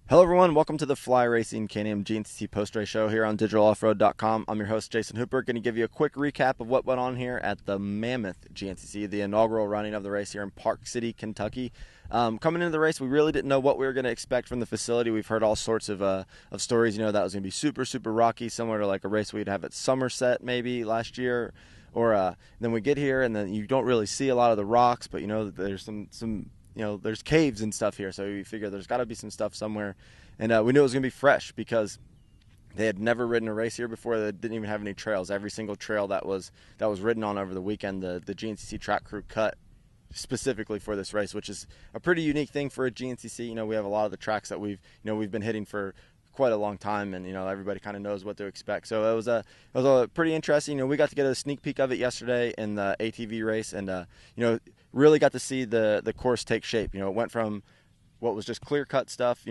Hello everyone, welcome to the Fly Racing Can-Am GNCC post-race show here on digitaloffroad.com. I'm your host Jason Hooper, going to give you a quick recap of what went on here at the Mammoth GNCC, the inaugural running of the race here in Park City, Kentucky. Coming into the race, we really didn't know what we were going to expect from the facility. We've heard all sorts of stories, that was going to be super rocky, similar to like a race we'd have at Somerset maybe last year. Or then we get here and then you don't really see a lot of the rocks, but there's some there's caves and stuff here, so we figure there's got to be some stuff somewhere. And we knew it was going to be fresh because they had never ridden a race here before. They didn't even have any trails. Every single trail that was ridden on over the weekend, the GNCC track crew cut specifically for this race, which is a pretty unique thing for a GNCC. We have a lot of the tracks that we've been hitting for quite a long time, and everybody kind of knows what to expect. So it was a pretty interesting. We got to get a sneak peek of it yesterday in the ATV race, and really got to see the course take shape. It went from what was just clear cut stuff,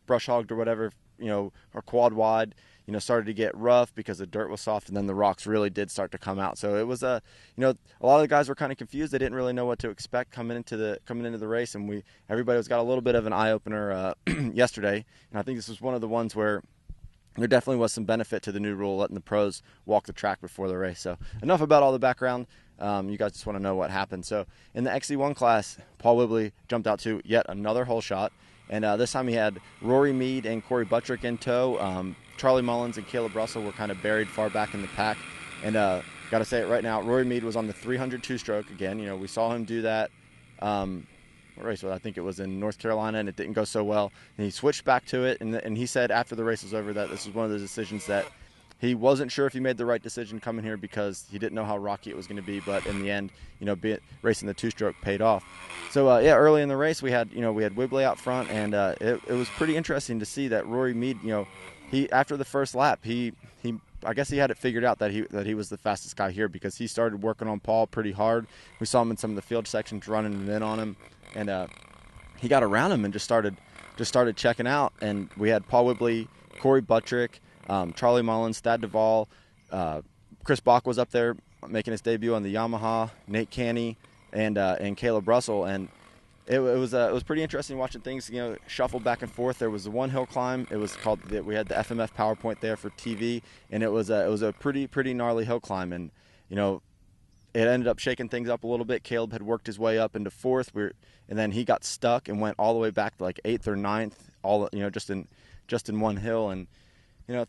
brush hogged or whatever, or quad wide, started to get rough because the dirt was soft, and then the rocks really did start to come out. So it was a lot of the guys were kind of confused. They didn't really know what to expect coming into the race, and everybody was got a little bit of an eye opener yesterday. And I think this was one of the ones where there definitely was some benefit to the new rule, letting the pros walk the track before the race. So enough about all the background. You guys just want to know what happened. So in the XC1 class, Paul Whibley jumped out to yet another hole shot. And this time he had Rory Mead and Corey Buttrick in tow. Charlie Mullins and Caleb Russell were kind of buried far back in the pack. And got to say it right now, Rory Mead was on the 300 two-stroke again. We saw him do that. What race was it? I think it was in North Carolina, and it didn't go so well. And he switched back to it, and he said after the race was over that this was one of the decisions that he wasn't sure if he made the right decision coming here because he didn't know how rocky it was going to be. But in the end, racing the two-stroke paid off. So early in the race we had Whibley out front, and it was pretty interesting to see that Rory Mead, he after the first lap, he I guess he had it figured out that he was the fastest guy here because he started working on Paul pretty hard. We saw him in some of the field sections running in on him, and he got around him and just started checking out. And we had Paul Whibley, Corey Buttrick, Charlie Mullins, Thad Duvall, Chris Bach was up there making his debut on the Yamaha, Nate Canny, and Caleb Russell, and it was pretty interesting watching things shuffle back and forth. There was one hill climb. It was called we had the FMF PowerPoint there for TV, and it was a pretty gnarly hill climb, and it ended up shaking things up a little bit. Caleb had worked his way up into fourth, and then he got stuck and went all the way back to like eighth or ninth, all just in one hill, and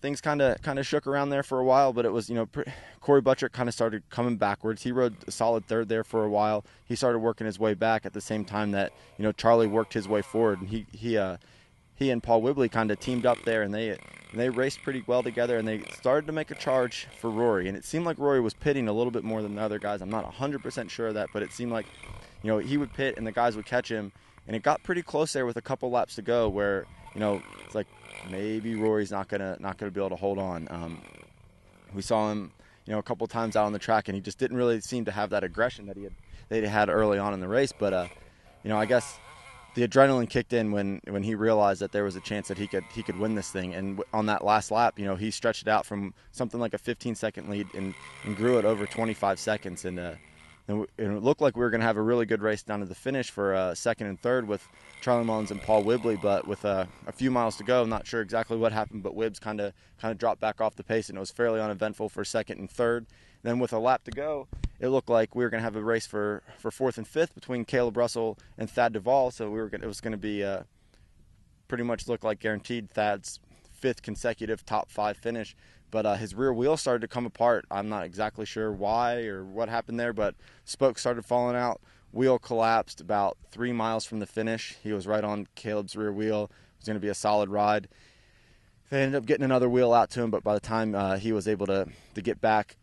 things kind of shook around there for a while, but it was, Corey Buttrick kind of started coming backwards. He rode a solid third there for a while. He started working his way back at the same time that, Charlie worked his way forward, and he and Paul Whibley kind of teamed up there, and they raced pretty well together, and they started to make a charge for Rory, and it seemed like Rory was pitting a little bit more than the other guys. I'm not 100% sure of that, but it seemed like, he would pit and the guys would catch him, and it got pretty close there with a couple laps to go where, it's like, maybe Rory's not gonna be able to hold on. We saw him, a couple times out on the track, and he just didn't really seem to have that aggression that he had early on in the race. But I guess the adrenaline kicked in when he realized that there was a chance that he could win this thing. And on that last lap, he stretched it out from something like a 15-second lead and grew it over 25 seconds. And it looked like we were going to have a really good race down to the finish for second and third with Charlie Mullins and Paul Whibley, but with a few miles to go, I'm not sure exactly what happened, but Wibbs kind of dropped back off the pace, and it was fairly uneventful for second and third. Then with a lap to go, it looked like we were going to have a race for fourth and fifth between Caleb Russell and Thad Duvall, so it was going to be pretty much look like guaranteed Thad's fifth consecutive top five finish. But his rear wheel started to come apart. I'm not exactly sure why or what happened there, but spokes started falling out. Wheel collapsed about 3 miles from the finish. He was right on Caleb's rear wheel. It was going to be a solid ride. They ended up getting another wheel out to him, but by the time he was able to get back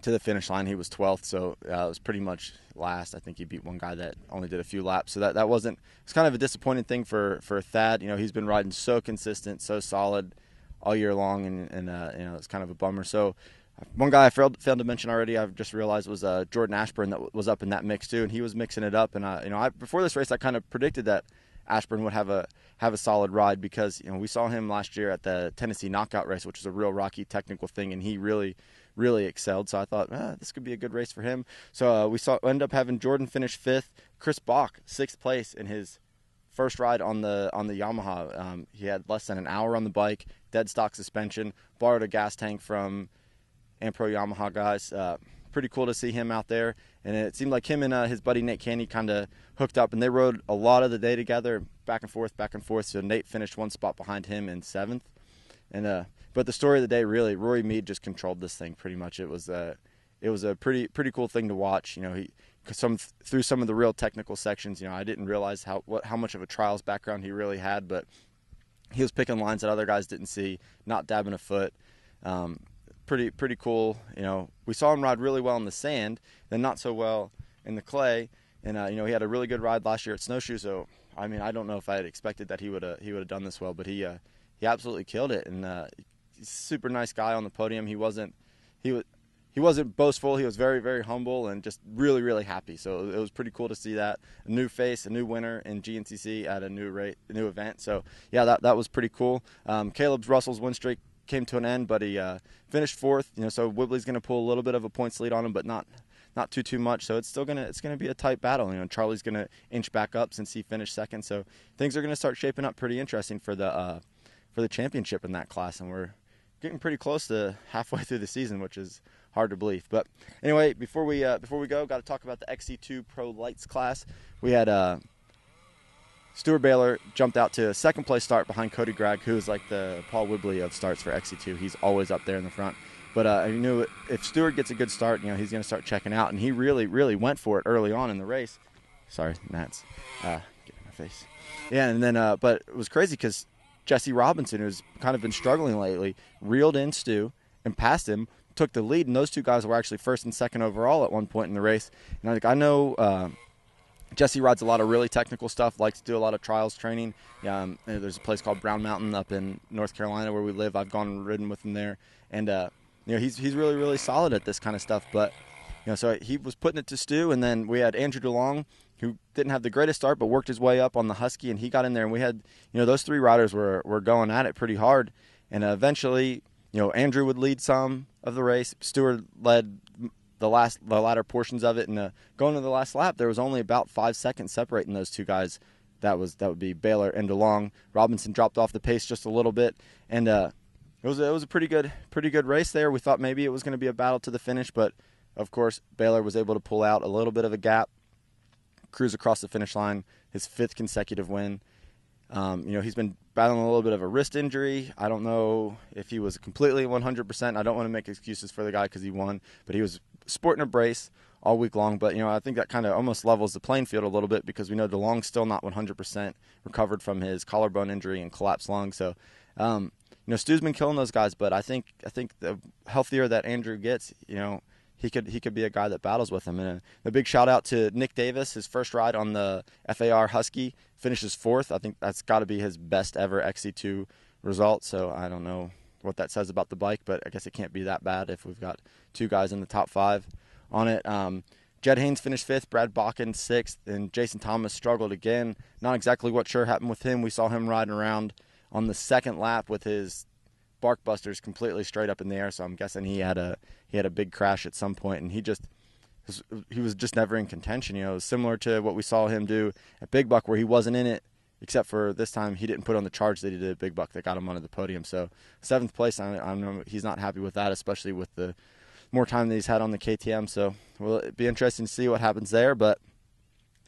to the finish line, he was 12th, so it was pretty much last. I think he beat one guy that only did a few laps, so that wasn't. It's kind of a disappointing thing for Thad. He's been riding so consistent, so solid all year long, and it's kind of a bummer. So one guy I failed to mention already, I've just realized, was Jordan Ashburn that was up in that mix too, and he was mixing it up. And before this race, I kind of predicted that Ashburn would have a solid ride because we saw him last year at the Tennessee Knockout race, which is a real rocky technical thing, and he really excelled. So I thought this could be a good race for him. So we ended up having Jordan finish fifth, Chris Bach sixth place in his first ride on the Yamaha. He had less than an hour on the bike, dead stock suspension, borrowed a gas tank from Ampro Yamaha guys. Pretty cool to see him out there, and it seemed like him and his buddy Nate Candy kind of hooked up, and they rode a lot of the day together, back and forth. So Nate finished one spot behind him in 7th, and but the story of the day, really, Rory Mead just controlled this thing pretty much. It was a pretty cool thing to watch. You know, through some of the real technical sections. You know, I didn't realize how much of a trials background he really had, but he was picking lines that other guys didn't see, not dabbing a foot. Pretty cool. You know, we saw him ride really well in the sand, then not so well in the clay, and you know, he had a really good ride last year at Snowshoe. So I mean, I don't know if I had expected that he would have done this well, but he absolutely killed it, and he's a super nice guy on the podium. He wasn't boastful. He was very, very humble and just really, really happy. So it was pretty cool to see that. A new face, a new winner in GNCC at a new event. So yeah, that was pretty cool. Caleb Russell's win streak came to an end, but he finished 4th. You know, so Whibley's going to pull a little bit of a points lead on him, but not too much. So it's gonna be a tight battle. You know, Charlie's going to inch back up since he finished 2nd. So things are going to start shaping up pretty interesting for the championship in that class, and we're getting pretty close to halfway through the season, which is hard to believe. But anyway, before we go, got to talk about the XC2 Pro Lights class. We had Steward Baylor jumped out to a 2nd place start behind Cody Gregg, who is like the Paul Whibley of starts for XC2. He's always up there in the front. But I knew if Steward gets a good start, you know, he's going to start checking out, and he really, really went for it early on in the race. Sorry, Nats. Get in my face. Yeah, and then but it was crazy because Jesse Robinson, who's kind of been struggling lately, reeled in Stu and passed him, took the lead, and those two guys were actually 1st and 2nd overall at one point in the race. And I know Jesse rides a lot of really technical stuff, likes to do a lot of trials training. There's a place called Brown Mountain up in North Carolina where we live. I've gone and ridden with him there, and you know, he's really, really solid at this kind of stuff. But you know, so he was putting it to Stu, and then we had Andrew DeLong, who didn't have the greatest start but worked his way up on the Husky, and he got in there, and we had, you know, those 3 riders were going at it pretty hard, and eventually, you know, Andrew would lead some of the race. Stewart led the latter portions of it, and going to the last lap, there was only about 5 seconds separating those 2 guys. That would be Baylor and DeLong. Robinson dropped off the pace just a little bit, and it was a pretty good race there. We thought maybe it was going to be a battle to the finish, but of course Baylor was able to pull out a little bit of a gap, cruise across the finish line, his 5th consecutive win. You know, he's been battling a little bit of a wrist injury. I don't know if he was completely 100%. I don't want to make excuses for the guy because he won, but he was sporting a brace all week long. But, you know, I think that kind of almost levels the playing field a little bit because we know DeLong's still not 100% recovered from his collarbone injury and collapsed lung. So, you know, Stu's been killing those guys, but I think the healthier that Andrew gets, you know, he could be a guy that battles with him. And a big shout out to Nick Davis, his first ride on the FAR Husky, finishes 4th. I think that's got to be his best ever XC2 result. So I don't know what that says about the bike, but I guess it can't be that bad if we've got 2 guys in the top 5 on it. Jed Haynes finished 5th, Brad Bakken 6th, and Jason Thomas struggled again. Not exactly what sure happened with him. We saw him riding around on the 2nd lap with his bark busters completely straight up in the air, so I'm guessing he had a big crash at some point, and he was just never in contention. You know, it was similar to what we saw him do at Big Buck, where he wasn't in it, except for this time he didn't put on the charge that he did at Big Buck that got him onto the podium. So 7th place, I know he's not happy with that, especially with the more time that he's had on the KTM. So it'll be interesting to see what happens there, but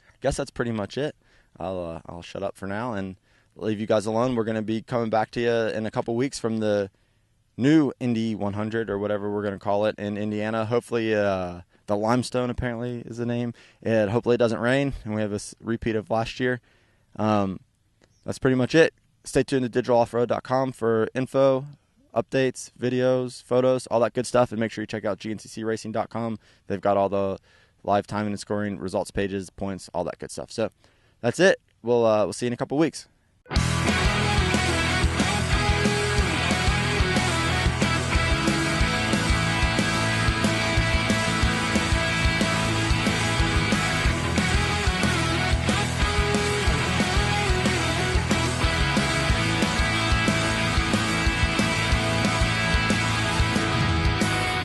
I guess that's pretty much it. I'll shut up for now and leave you guys alone. We're going to be coming back to you in a couple weeks from the new Indy 100 or whatever we're going to call it in Indiana. Hopefully the Limestone apparently is the name, and hopefully it doesn't rain and we have a repeat of last year. That's pretty much it. Stay tuned to digitaloffroad.com for info, updates, videos, photos, all that good stuff, and make sure you check out gnccracing.com. They've got all the live timing and scoring results pages, points, all that good stuff. So that's it. We'll see you in a couple weeks.